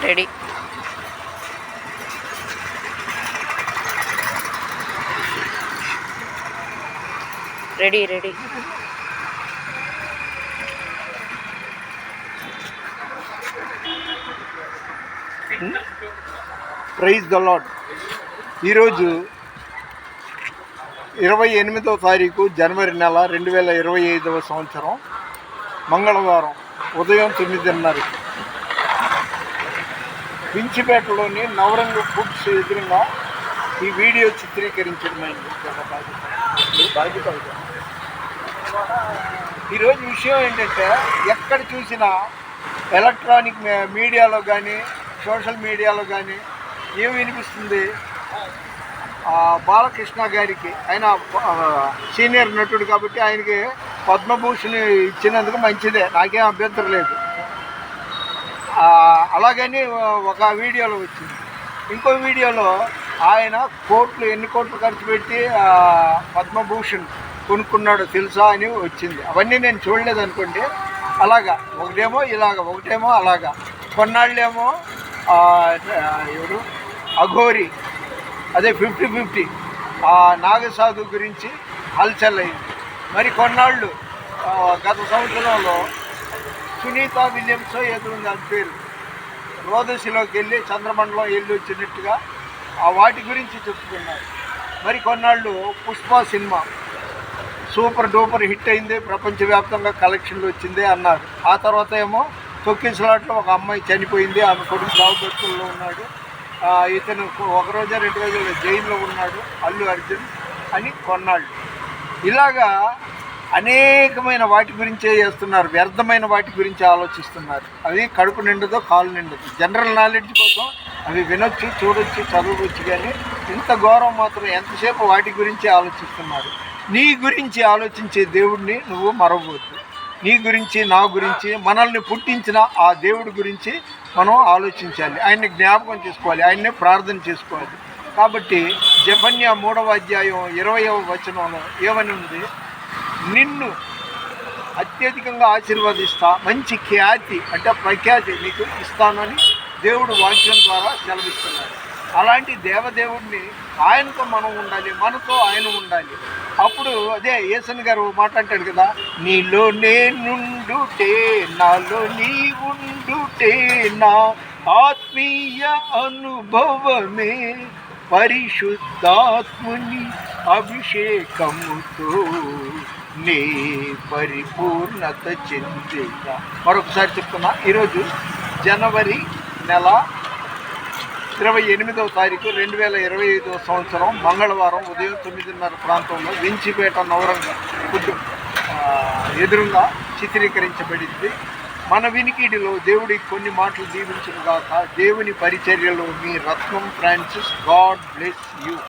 Ready. Ready ready. Praise the Lord. ఈరోజు 28వ తారీఖు జనవరి నెల 2025వ సంవత్సరం మంగళవారం ఉదయం 9:30 వించిపేటలోని నవరంగ ఫుడ్స్ ఎదురుగా ఈ వీడియో చిత్రీకరించడమైంది. ఈరోజు విషయం ఏంటంటే, ఎక్కడ చూసినా ఎలక్ట్రానిక్ మీడియాలో కానీ సోషల్ మీడియాలో కానీ ఏం వినిపిస్తుంది, బాలకృష్ణ గారికి, ఆయన సీనియర్ నటుడు కాబట్టి ఆయనకి పద్మభూషణ్ ఇచ్చినందుకు మంచిదే, నాకేం అభ్యంతరం లేదు. అలాగని ఒక వీడియోలో వచ్చింది. ఇంకో వీడియోలో ఆయన ఎన్ని కోట్లు ఖర్చు పెట్టి పద్మభూషణ్ కొనుక్కున్నాడో తెలుసా అని వచ్చింది. అవన్నీ నేను చూడలేదు అనుకోండి. అలాగా ఒకటేమో ఇలాగ, ఒకటేమో అలాగా. కొన్నాళ్ళేమో ఎవరు అఘోరి, అదే 50-50 నాగసాధు గురించి హల్చల్ అయింది. మరి కొన్నాళ్ళు గత సంవత్సరంలో సునీత విలియమ్స్ ఎదురుంది అని పేరు, రోదసిలోకి వెళ్ళి చంద్రమండలం వెళ్ళి వచ్చినట్టుగా వాటి గురించి చెప్పుకున్నారు. మరి కొన్నాళ్ళు Pushpa cinema super duper hit అయింది, ప్రపంచవ్యాప్తంగా కలెక్షన్లు వచ్చింది అన్నారు. ఆ తర్వాత ఏమో తొక్కిసలాట్లో ఒక అమ్మాయి చనిపోయింది, ఆమె కొడుకు చావు బతుకుల్లో ఉన్నాడు, ఇతను 1 రోజు 2 రోజులు జైల్లో ఉన్నాడు, అల్లు అర్జున్ అని కొన్నాళ్ళు. ఇలాగా అనేకమైన వాటి గురించే చేస్తున్నారు, వ్యర్థమైన వాటి గురించి ఆలోచిస్తున్నారు. అవి కడుపు నిండదో కాలు నిండదు. జనరల్ నాలెడ్జ్ కోసం అవి వినొచ్చు, చూడొచ్చు, చదవచ్చు, కానీ ఇంత ఘోరం మాత్రం ఎంతసేపు వాటి గురించి ఆలోచిస్తున్నారు. నీ గురించి ఆలోచించే దేవుడిని నువ్వు మరవవద్దు. నీ గురించి, నా గురించి, మనల్ని పుట్టించిన ఆ దేవుడి గురించి మనం ఆలోచించాలి, ఆయన్ని జ్ఞాపకం చేసుకోవాలి, ఆయన్నే ప్రార్థన చేసుకోవాలి. కాబట్టి జెఫన్యా 3వ అధ్యాయం 20వ వచనంలో ఏమని ఉంది, నిన్ను అత్యధికంగా ఆశీర్వదిస్తా, మంచి ఖ్యాతి అంటే ప్రఖ్యాతి నీకు ఇస్తానని దేవుడు వాక్యం ద్వారా సెలవిస్తున్నాడు. అలాంటి దేవదేవుడిని ఆయనతో మనం ఉండాలి, మనతో ఆయన ఉండాలి. అప్పుడు అదే యేసన్ గారు మాట్లాడతాడు కదా, నీలో నేనుండుటే నాలో నీ ఉండుటే నా ఆత్మీయ అనుభవమే పరిశుద్ధాత్ముని అభిషేకముతో నీ పరిపూర్ణత చెందేగా. మరొకసారి చెప్తున్నా, ఈరోజు జనవరి నెల 28వ తారీఖు 2025వ సంవత్సరం మంగళవారం ఉదయం 9:30 ప్రాంతంలో వించిపేట నవరంగ ఫుడ్ ఎదురుగా చిత్రీకరించబడింది. మన వినికిడిలో దేవుడి కొన్ని మాటలు దీవించుగాక. దేవుని పరిచర్యలో మీ రత్నం ఫ్రాన్సిస్. God bless you.